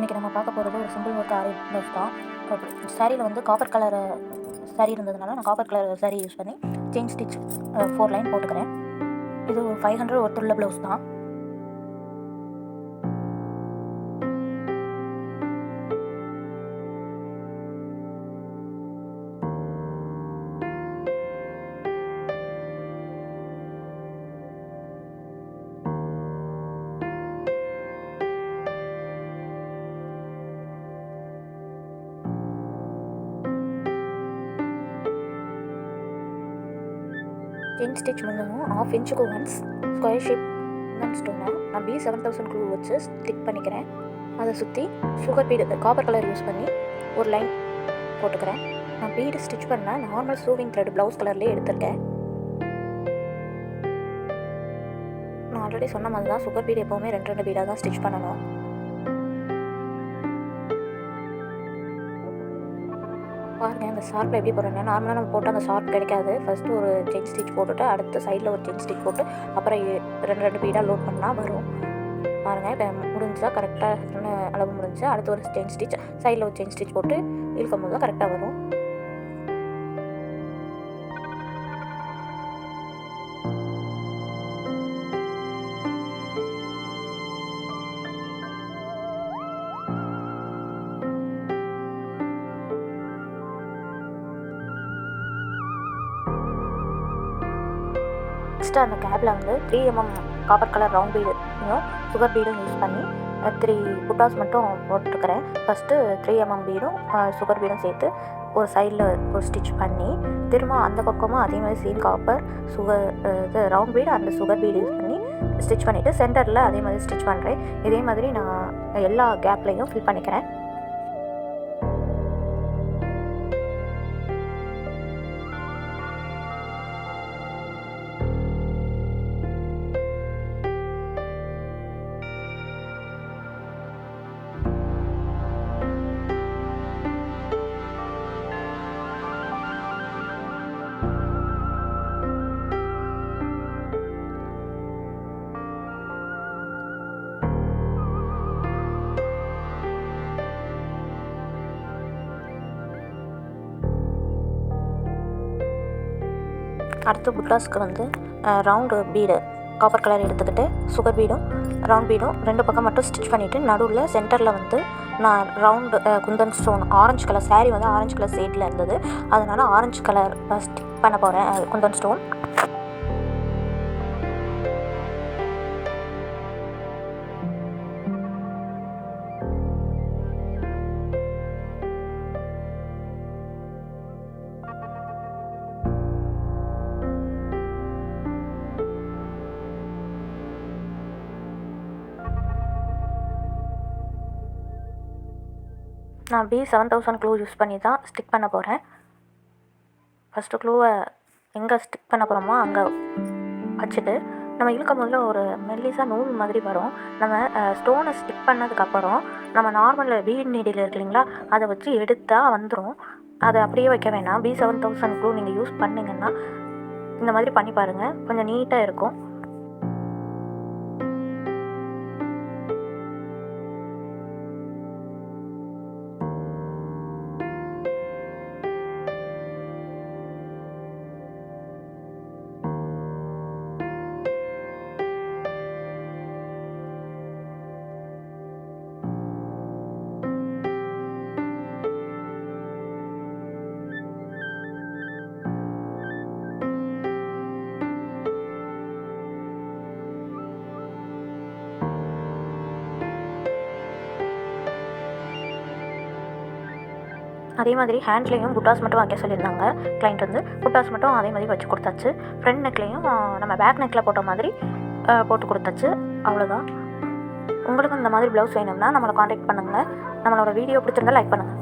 இன்றைக்கி நம்ம பார்க்க போகிறது ஒரு சிம்பிள் ஒர்க் ஆரி ப்ளவுஸ் தான். சாரியில் வந்து காப்பர் கலர் சாரீ இருந்ததுனால நான் காப்பர் கலர் சாரீ யூஸ் பண்ணி செயின் ஸ்டிச் 4 லைன் போட்டுக்கிறேன். இது ஒரு 500 ஒர்த்துள்ள ப்ளவுஸ் தான். செயின் ஸ்டிச் பண்ணணும். 1/2 இன்ச்சுக்கு ஒன்ஸ் ஸ்கொயர் ஷேப் குந்தன் ஸ்டோனை நான் B7000 க்ளூ வச்சு ஸ்டிக் பண்ணிக்கிறேன். அதை சுற்றி sugar bead copper colour use பண்ணி ஒரு லைன் போட்டுக்கிறேன். நான் பீடு ஸ்டிச் பண்ணால் நார்மல் சூவிங் த்ரெட் ப்ளவுஸ் கலர்லேயே எடுத்திருக்கேன். நான் ஆல்ரெடி சொன்ன மாதிரி தான் சுகர் பீடு எப்போவுமே 2 பீடாக தான் ஸ்டிச் பண்ணணும். பாருங்கள் அந்த ஷார்ப்பில் எப்படி போடுறேன்னா, நார்மலாக நம்ம போட்டு அந்த ஷார்ப் கிடைக்காது. ஃபஸ்ட்டு ஒரு செயின் ஸ்டிச் போட்டுட்டு அடுத்த சைடில் ஒரு செயின் ஸ்டிச் போட்டு அப்புறம் 2 பீடாக லோட் பண்ணால் வரும். பாருங்கள் இப்போ முடிஞ்சா கரெக்டாக அளவு முடிஞ்சா அடுத்து ஒரு செயின் ஸ்டிச் சைடில் ஒரு செயின் ஸ்டிச் போட்டு இழுக்கும் போது தான் கரெக்டாக வரும். நெக்ஸ்ட்டு அந்த கேப்பில் வந்து 3 mm காப்பர் கலர் ரவுண்ட் பீடும் சுகர் பீடும் யூஸ் பண்ணி 3 புட்டாஸ் மட்டும் போட்டுருக்கிறேன். ஃபஸ்ட்டு 3 mm பீடும் சுகர் பீடும் சேர்த்து ஒரு சைடில் ஒரு ஸ்டிச் பண்ணி திரும்ப அந்த பக்கமும் அதே மாதிரி சேம் காப்பர் சுகர் இது ரவுண்ட் பீடு அந்த சுகர் பீடு யூஸ் பண்ணி ஸ்டிச் பண்ணிவிட்டு சென்டரில் அதே மாதிரி ஸ்டிச் பண்ணுறேன். இதே மாதிரி நான் எல்லா கேப்லேயும் ஃபில் பண்ணிக்கிறேன். அடுத்து புட்டாஸ்க்கு வந்து ரவுண்டு பீடு காப்பர் கலர் எடுத்துக்கிட்டு சுகர் பீடும் ரவுண்ட் பீடும் 2 பக்கம் மட்டும் ஸ்டிச் பண்ணிவிட்டு நடுவில் சென்டரில் வந்து நான் round Kundan stone orange colour sari வந்து ஆரஞ்சு கலர் ஷேடில் இருந்தது, அதனால் ஆரஞ்சு கலர் ஸ்டிக் பண்ண போகிறேன் குந்தன் ஸ்டோன். நான் B7000 க்ளூ யூஸ் பண்ணி தான் ஸ்டிக் பண்ண போகிறேன். ஃபஸ்ட்டு க்ளூவை எங்கே ஸ்டிக் பண்ண போகிறோமோ அங்கே வச்சுட்டு நம்ம இழுக்கும் போதில் ஒரு மெல்லிசாக நூல் மாதிரி வரும். நம்ம ஸ்டோனை ஸ்டிக் பண்ணதுக்கப்புறம் நம்ம நார்மல் பீட் நீடில் இருக்கு இல்லைங்களா, அதை வச்சு எடுத்தால் வந்துடும். அதை அப்படியே வைக்க வேணாம். B7000 க்ளூ நீங்கள் யூஸ் பண்ணிங்கன்னா இந்த மாதிரி பண்ணி பாருங்கள், கொஞ்சம் நீட்டாக இருக்கும். அதே மாதிரி ஹேண்ட்லேயும் புட்டாஸ் மட்டும் வைக்க சொல்லியிருந்தாங்க கிளைண்ட் வந்து. புட்டாஸ் மட்டும் அதே மாதிரி வச்சு கொடுத்தாச்சு. ஃப்ரண்ட் நெக்லேயும் நம்ம பேக் நெக்கில் போட்ட மாதிரி போட்டு கொடுத்தாச்சு. அவ்வளோதான். உங்களுக்கும் இந்த மாதிரி ப்ளவுஸ் வேணும்னா நம்மளை காண்டாக்ட் பண்ணுங்கள். நம்மளோட வீடியோ பிடிச்சிருந்தா லைக் பண்ணுங்கள்.